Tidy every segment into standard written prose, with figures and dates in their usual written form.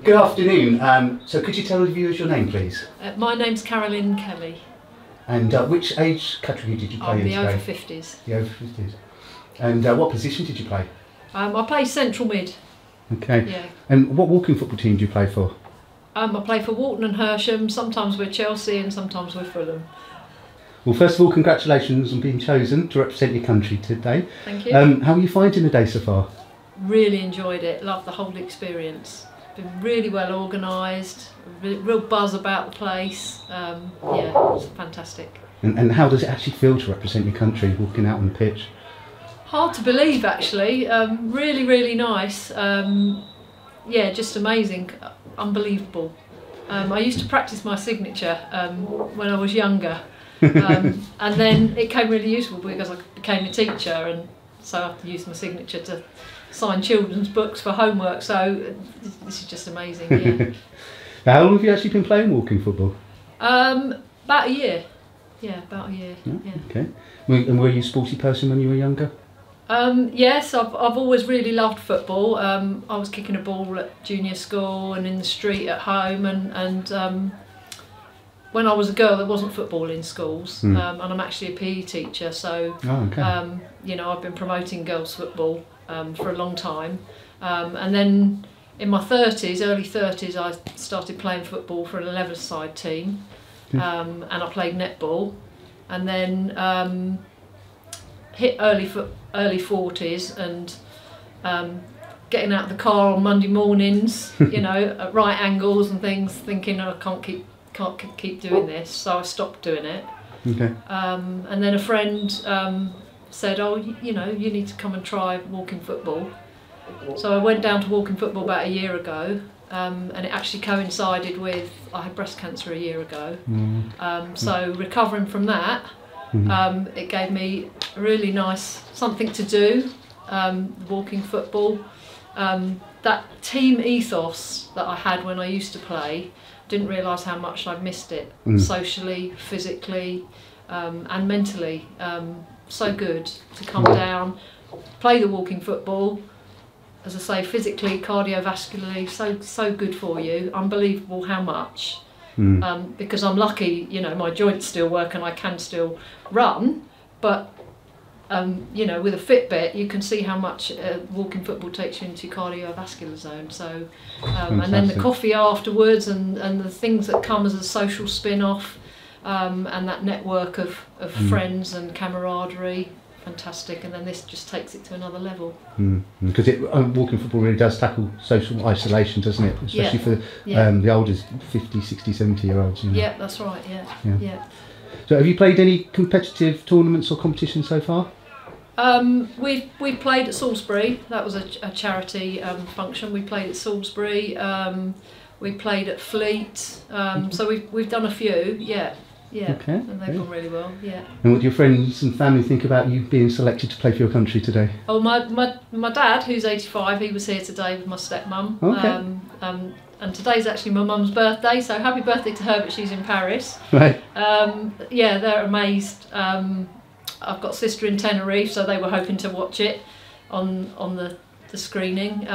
Good afternoon. So could you tell the viewers your name, please? My name's Carolyn Kelly. And which age category did you play in today? The over 50s. The over 50s. And what position did you play? I play central mid. Okay. Yeah. And what walking football team do you play for? I play for Walton and Hersham, sometimes with Chelsea and sometimes with Fulham. Well, first of all, congratulations on being chosen to represent your country today. Thank you. How are you finding the day so far? Really enjoyed it, loved the whole experience. Been really well organised, real buzz about the place. Yeah, it was fantastic. And how does it actually feel to represent your country walking out on the pitch? Hard to believe, actually. Really, really nice. Yeah, just amazing, unbelievable. I used to practice my signature when I was younger, and then it came really useful because I became a teacher, and so I have to use my signature to sign children's books for homework. So this is just amazing. Yeah. How long have you actually been playing walking football? About a year. Yeah, about a year. Yeah, Yeah. Okay. And were you a sporty person when you were younger? Yes, I've always really loved football. I was kicking a ball at junior school and in the street at home, and when I was a girl there wasn't football in schools, and I'm actually a PE teacher, so you know, I've been promoting girls football for a long time, and then in my 30s, early 30s, I started playing football for an 11-a-side team, and I played netball, and then hit early 40s, and getting out of the car on Monday mornings, you know, at right angles and things, thinking, oh, I can't keep doing this, so I stopped doing it. Okay. And then a friend said, oh, you know, you need to come and try walking football. So I went down to walking football about a year ago, and it actually coincided with, I had breast cancer a year ago. So recovering from that, it gave me a really nice something to do, walking football. That team ethos that I had when I used to play, didn't realise how much I missed it, socially, physically, and mentally. So good to come down, play the walking football, as I say, physically, cardiovascularly, so good for you. Unbelievable how much. Because I'm lucky, you know, my joints still work and I can still run, but you know, with a Fitbit you can see how much walking football takes you into your cardiovascular zone. So and then the coffee afterwards, and the things that come as a social spin-off, and that network of friends and camaraderie, fantastic. And then this just takes it to another level. Because walking football really does tackle social isolation, doesn't it? Especially for the oldest 50, 60, 70-year-olds. You know? Yeah, that's right. Yeah. So have you played any competitive tournaments or competitions so far? We played at Salisbury. That was a charity function. We played at Salisbury. We played at Fleet. So we've done a few. Yeah. Okay. And they've gone really well. Yeah. And what do your friends and family think about you being selected to play for your country today? Oh, my dad, who's 85, he was here today with my stepmum. Okay. And today's actually my mum's birthday, so happy birthday to her, but she's in Paris. Right. Yeah, they're amazed. I've got a sister in Tenerife, so they were hoping to watch it on the screening.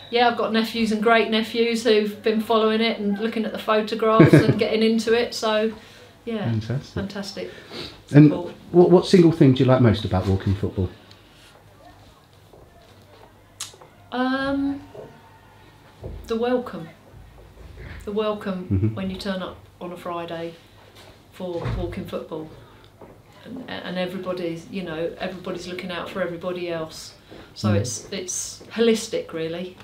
Yeah, I've got nephews and great nephews who've been following it and looking at the photographs and getting into it. So, yeah, fantastic. And what single thing do you like most about walking football? The welcome. The welcome when you turn up on a Friday for walking football, and everybody's, you know, everybody's looking out for everybody else. So it's holistic, really.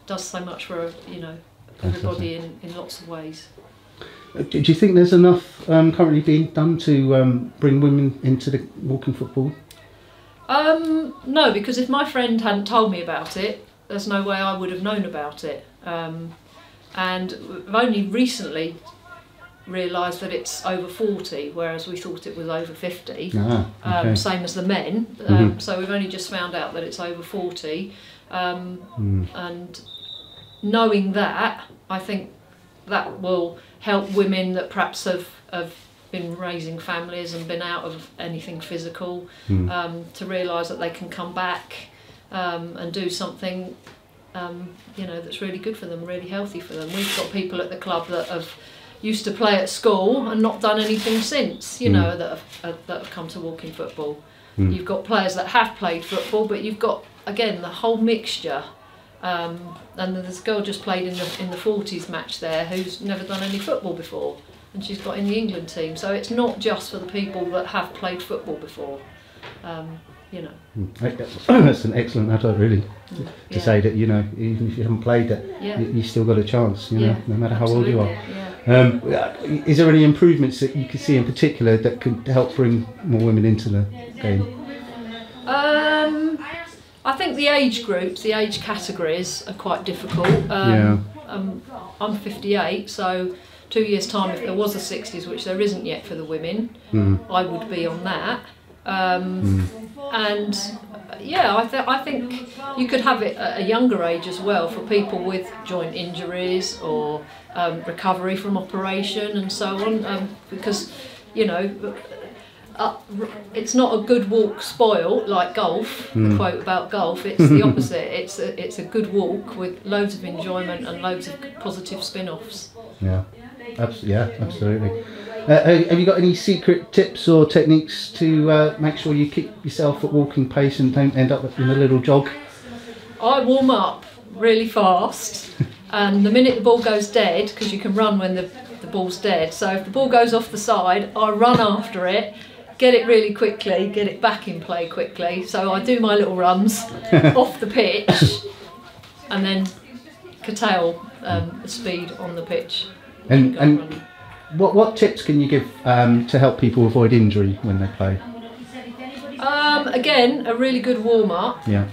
Does so much for, you know, everybody in lots of ways. Do you think there's enough currently being done to bring women into the walking football? No, because if my friend hadn't told me about it, there's no way I would have known about it. And I've only recently realised that it's over 40, whereas we thought it was over 50. Same as the men. So we've only just found out that it's over 40. And knowing that, I think that will help women that perhaps have been raising families and been out of anything physical, to realise that they can come back and do something you know, that's really good for them, really healthy for them. We've got people at the club that have used to play at school and not done anything since, you know, that have come to walking football. You've got players that have played football, but you've got, again, the whole mixture. And there's a girl just played in the 40s match there who's never done any football before, and she's got in the England team. So it's not just for the people that have played football before, you know. That's an excellent advert, really, to say that, you know, even if you haven't played it, you still got a chance, you know, no matter how old you are. Is there any improvements that you can see in particular that could help bring more women into the game? I think the age groups, the age categories are quite difficult. I'm 58, so 2 years' time, if there was a 60s, which there isn't yet for the women, I would be on that. And yeah, I think you could have it at a younger age as well for people with joint injuries or recovery from operation and so on, because, you know, it's not a good walk spoiled like golf, the quote about golf. It's the opposite. It's a good walk with loads of enjoyment and loads of positive spin-offs. Yeah, absolutely. Have you got any secret tips or techniques to make sure you keep yourself at walking pace and don't end up in a little jog? I warm up really fast, and the minute the ball goes dead, because you can run when the ball's dead, so if the ball goes off the side, I run after it, get it really quickly, get it back in play quickly. So I do my little runs off the pitch and then curtail the speed on the pitch. And what tips can you give to help people avoid injury when they play? Again, a really good warm-up. Yeah.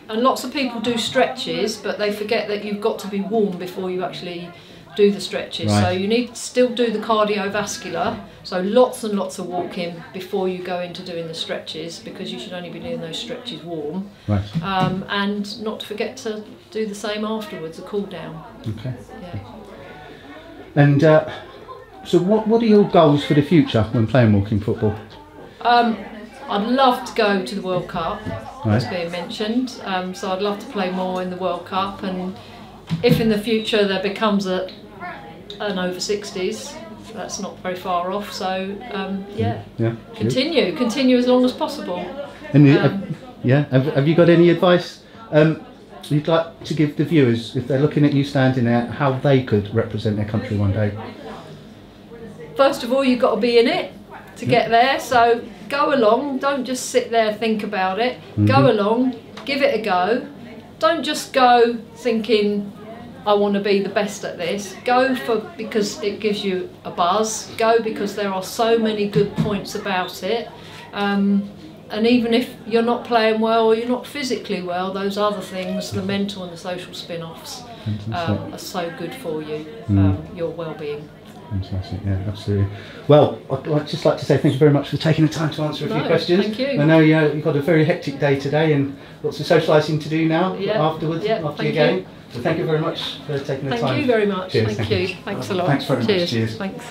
And lots of people do stretches, but they forget that you've got to be warm before you actually do the stretches. Right. So you need to still do the cardiovascular, so lots and lots of walking before you go into doing the stretches, because you should only be doing those stretches warm. Right. And not to forget to do the same afterwards, a cool down. Okay. Yeah. And so what are your goals for the future when playing walking football? I'd love to go to the World Cup, as being mentioned, so I'd love to play more in the World Cup, and if in the future there becomes an over 60s, that's not very far off, so continue as long as possible. And have you got any advice you'd like to give the viewers, if they're looking at you standing there, how they could represent their country one day? First of all, you've got to be in it to get there, so go along, don't just sit there and think about it. Go along, give it a go. Don't just go thinking, I want to be the best at this. Go because it gives you a buzz. Go because there are so many good points about it. And even if you're not playing well or you're not physically well, those other things, the mental and the social spin-offs, are so good for you, your well-being. Fantastic, yeah, absolutely. Well, I'd just like to say thank you very much for taking the time to answer a few questions. Thank you. I know you've got a very hectic day today and lots of socialising to do now afterwards, after your game. So thank you very much for taking the time. Thank you very much. Cheers, thank you. Thanks a lot. Thanks very much. Cheers. Thanks.